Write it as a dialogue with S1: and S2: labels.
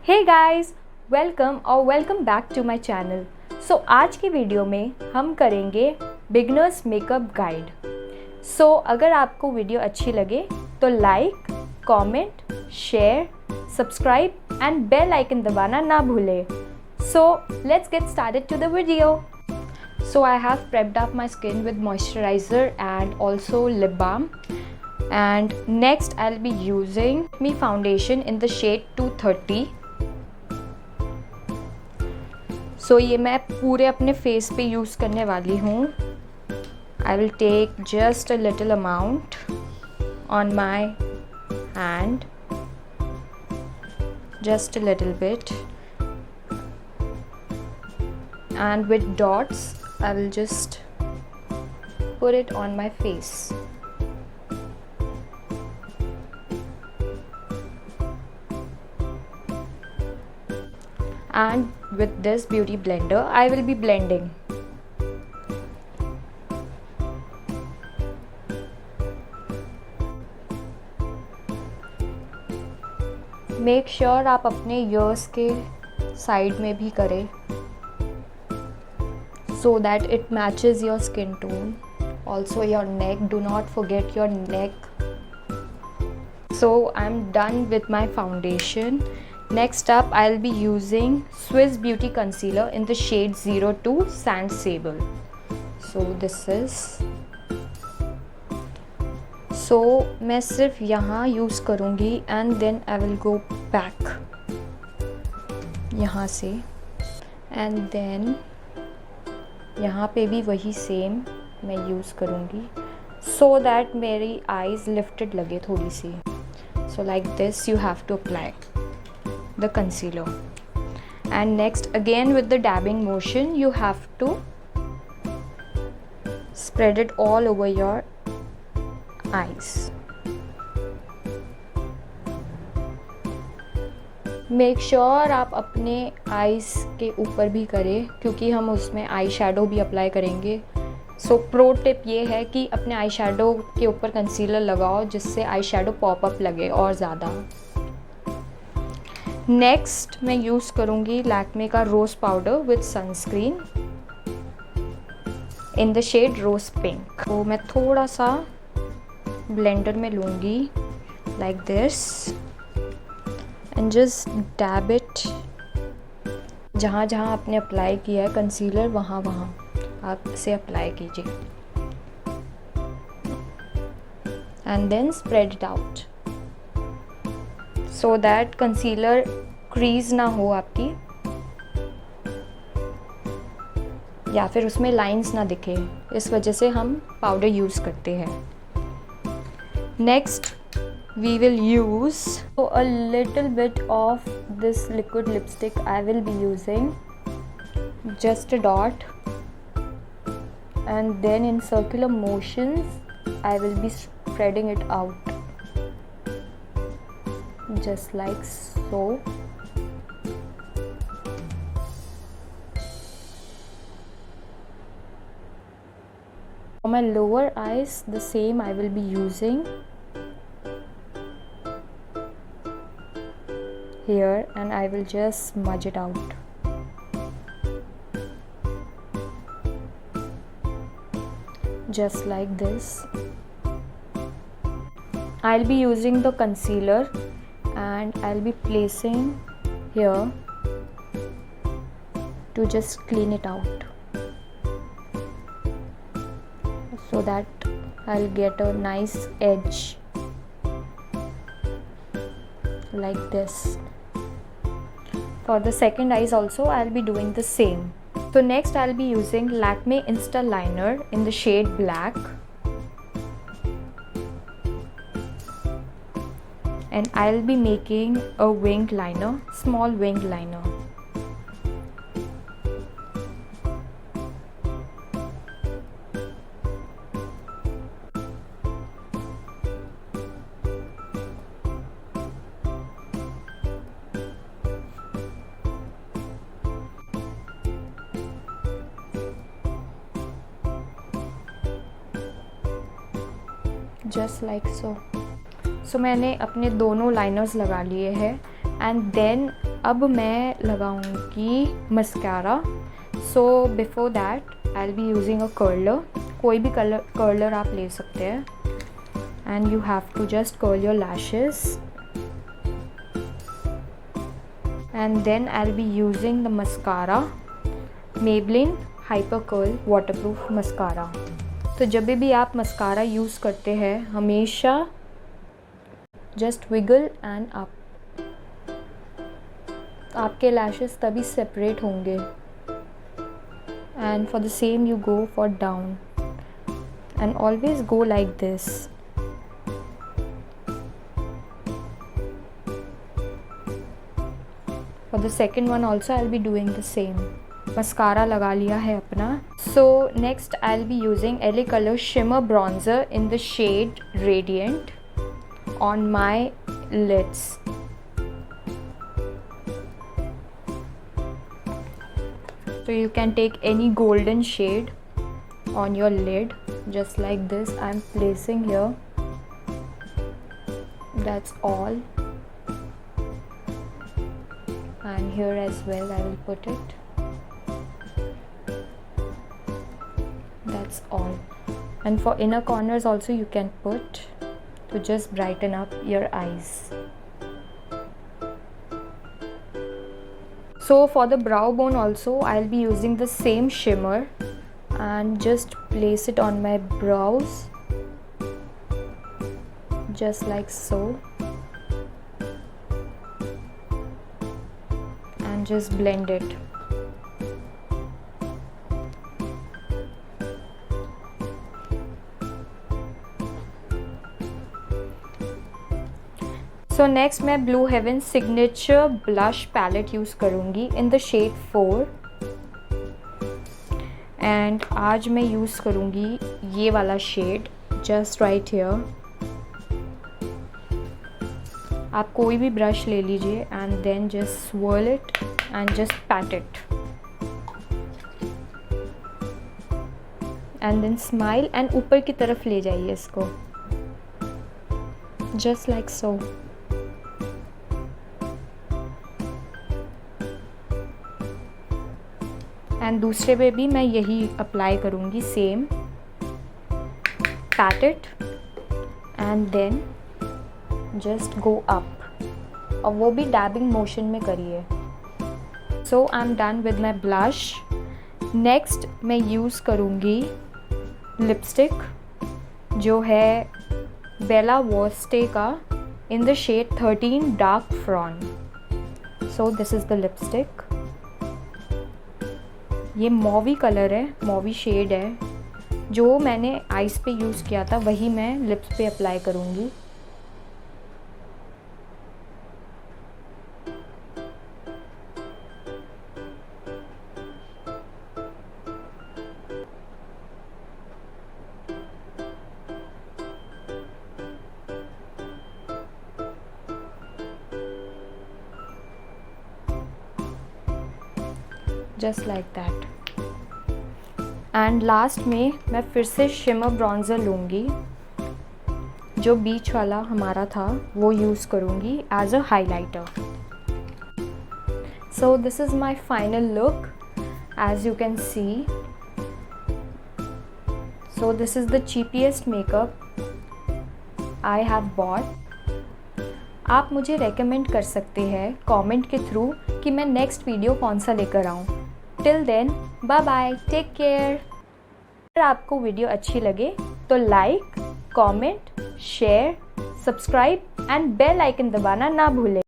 S1: Hey guys, welcome back to my channel. So आज की video में हम करेंगे बिगनर्स मेकअप गाइड। सो अगर आपको वीडियो अच्छी लगे तो like, comment, share, subscribe and bell icon दबाना ना भूलें। So let's get started to the video. So I have prepped up my skin with moisturizer and also lip balm. And next I'll be using me foundation in the shade 230. So ये मैं पूरे अपने face पे use करने वाली हूँ। I will take just a little amount on my hand, just a little bit, and with dots I will just put it on my face. And with this beauty blender I will be blending. Make sure आप अपने years के side में भी करें so that it matches your skin tone. Also your neck, do not forget your neck. So I'm done with my foundation. Next up I'll be using Swiss Beauty concealer in the shade 02 Sand Sable. So this is, so मैं सिर्फ यहाँ use करूँगी and then I will go back यहाँ से and then यहाँ पे भी वही सेम मैं यूज़ करूँगी so that मेरी आईज़ लिफ्टेड लगे थोड़ी सी. So like this you have to apply the concealer, and next again with the dabbing motion you have to spread it all over your eyes. Make sure आप अपने eyes के ऊपर भी करें क्योंकि हम उसमें आई शेडो भी अप्लाई करेंगे. सो प्रो टिप ये है कि अपने आई शेडो के ऊपर कंसीलर लगाओ जिससे आई शेडो पॉप अप लगे और ज़्यादा. नेक्स्ट मैं यूज़ करूँगी लैक्मे का rose powder with sunscreen in the shade rose pink. तो मैं थोड़ा सा ब्लेंडर में लूँगी like this and just dab it. जहाँ जहाँ आपने अप्लाई किया है कंसीलर वहाँ आप इसे अप्लाई कीजिए and then spread it out so that concealer crease ना हो आपकी या फिर उसमें लाइंस ना दिखे. इस वजह से हम पाउडर यूज़ करते हैं. Next we will use a little bit of this liquid lipstick. I will be using just a dot and then in circular motions I will be spreading it out just like so. For my lower eyes the same I will be using here and I will just smudge it out. Just like this. I'll be using the concealer and I'll be placing here to just clean it out so that I'll get a nice edge like this. For the second eyes also I'll be doing the same. So next I'll be using Lakme Insta Liner in the shade black and I'll be making a winged liner, small winged liner. Just like so. So मैंने अपने दोनों liners लगा लिए हैं and then अब मैं लगाऊंगी mascara. So before that I will be using a curler. कोई भी कर्लर आप ले सकते हैं। And you have to just curl your lashes. And then I will be using the mascara, Maybelline hyper curl waterproof mascara. तो जब भी आप मस्कारा यूज़ करते हैं हमेशा जस्ट विगल एंड अप, आपके लैशेस तभी सेपरेट होंगे। And for the same you go for down and always go like this. For the second one also I will be doing the same. Mascara लगा लिया है अपना। So next I will be using LA Color shimmer bronzer in the shade radiant on my lids. So you can take any golden shade on your lid, just like this. I'm placing here. That's all. And here as well I will put it. That's all. And for inner corners also you can put, to just brighten up your eyes. So for the brow bone also I'll be using the same shimmer and just place it on my brows, just like so, and just blend it. So next मैं blue heaven signature blush palette use करूँगी in the shade 4। And आज मैं use करूँगी ये वाला shade, just right here. आप कोई भी ब्रश ले लीजिए and then just swirl it and just pat it and then smile and ऊपर की तरफ ले जाइए इसको, जस्ट लाइक सो। एंड दूसरे पे भी मैं यही अप्लाई करूँगी same, pat it and then just go up, और वो भी डैबिंग मोशन में करिए। So I am done with my blush. Next मैं यूज़ करूँगी लिपस्टिक जो है बेला वॉस्टे का in the shade 13 dark brown. So this is the lipstick. ये मॉवी कलर है, मॉवी शेड है। जो मैंने आईज पे यूज़ किया था वही मैं लिप्स पे अप्लाई करूँगी। Just like that. And last में मैं फिर से शिमर ब्रॉन्जर लूँगी, जो बीच वाला हमारा था वो यूज़ करूँगी as a highlighter. So this is my final look as you can see. So this is the cheapest makeup I have bought. आप मुझे रेकमेंड कर सकते हैं कमेंट के थ्रू कि मैं नेक्स्ट वीडियो कौन सा लेकर आऊँ। Till then bye bye, take care. अगर आपको वीडियो अच्छी लगे तो like, comment, share, subscribe and bell icon दबाना ना भूलें।